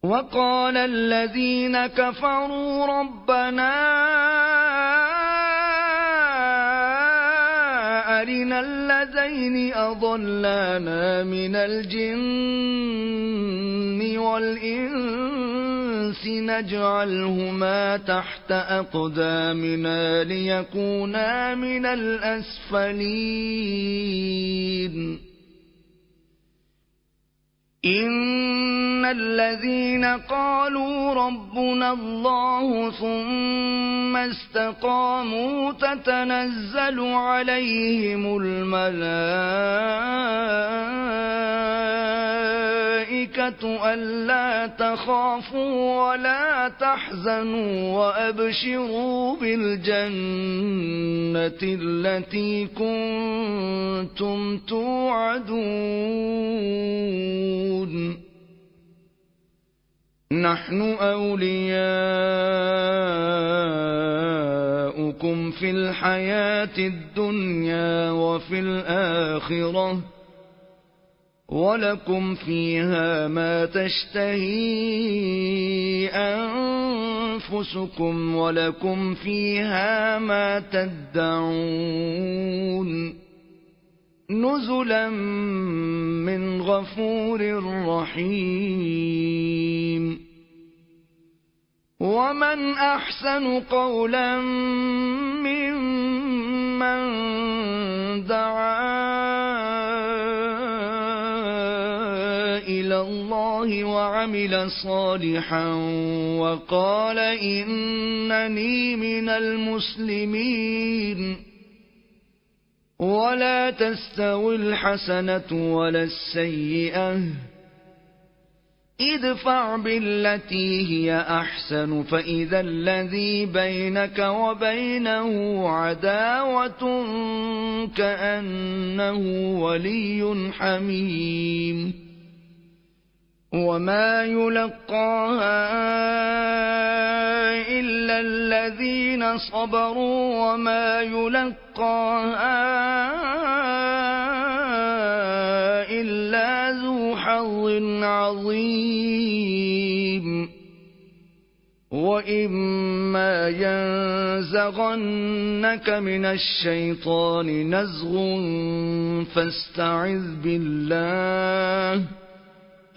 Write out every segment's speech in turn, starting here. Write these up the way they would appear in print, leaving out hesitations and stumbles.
وقال الذين كفروا ربنا أرنا الذين أضلانا من الجن والإنس نجعلهما تحت أقدامنا ليكونا من الأسفلين إن الذين قالوا ربنا الله ثم استقاموا تتنزل عليهم الملائكة ألا تخافوا ولا تحزنوا وأبشروا بالجنة التي كنتم توعدون نحن أولياؤكم في الحياة الدنيا وفي الآخرة ولكم فيها ما تشتهي أنفسكم ولكم فيها ما تدعون نزلا من غفور رحيم ومن أحسن قولا ممن دعا إلى الله وعمل صالحا وقال إنني من المسلمين ولا تستوي الحسنة ولا السيئة ادفع بالتي هي أحسن فإذا الذي بينك وبينه عداوة كأنه ولي حميم وما يلقاها إلا الذين صبروا وما يلقاها إلا ذو حظ عظيم وإما ينزغنك من الشيطان نزغ فاستعذ بالله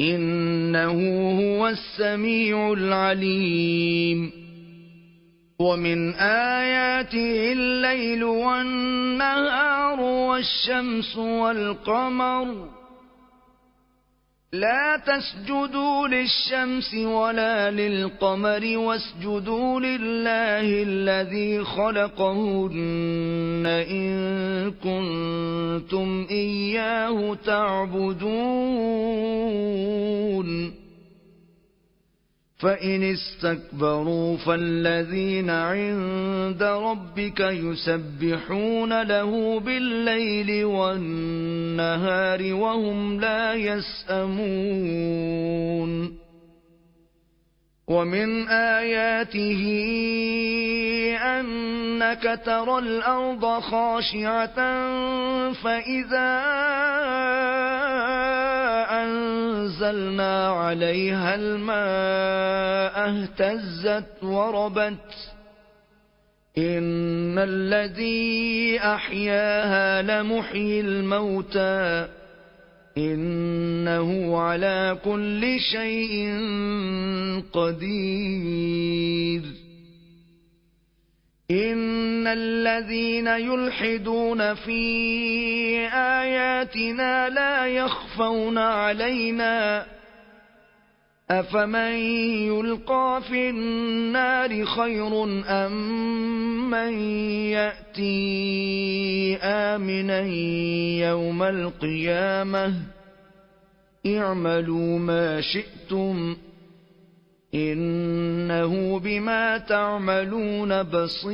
إنه هو السميع العليم ومن آياته الليل والنهار والشمس والقمر لا تسجدوا للشمس ولا للقمر واسجدوا لله الذي خلقهن إن كنتم إياه تعبدون فإن استكبروا فالذين عند ربك يسبحون له بالليل والنهار وهم لا يسأمون ومن آياته أنك ترى الأرض خاشعة فإذا أنزلنا عليها الماء اهتزت وربت إن الذي أحياها لمحيي الموتى إنه على كل شيء قدير إن الذين يلحدون في آياتنا لا يخفون علينا أفمن يلقى في النار خير أم من يأتي آمنا يوم القيامة اعملوا ما شئتم إنه بما تعملون بصير